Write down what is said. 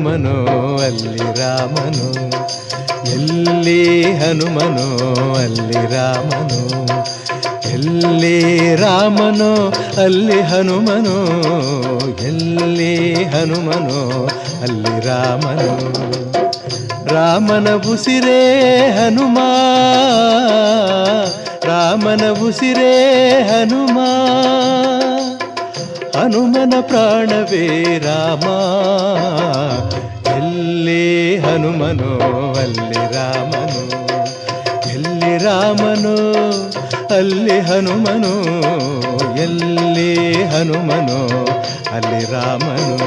ಹನುಮನೋ ಅಲ್ಲಿ ರಾಮನು, ಎಲ್ಲಿ ಹನುಮನೋ ಅಲ್ಲಿ ರಾಮನು, ಎಲ್ಲಿ ರಾಮನೋ ಅಲ್ಲಿ ಹನುಮನೋ, ಎಲ್ಲಿ ಹನುಮನೋ ಅಲ್ಲಿ ರಾಮನು. ರಾಮನ ಉಸಿರೇ ಹನುಮ, ರಾಮನ ಉಸಿರೇ ಹನುಮ, ಹನುಮನ ಪ್ರಾಣವೇ ರಾಮ, ಎಲ್ಲಿ ಹನುಮನೋ ಅಲ್ಲಿ ರಾಮನು, ಎಲ್ಲಿ ರಾಮನೋ ಅಲ್ಲಿ ಹನುಮನೋ, ಎಲ್ಲಿ ಹನುಮನೋ ಅಲ್ಲಿ ರಾಮನು.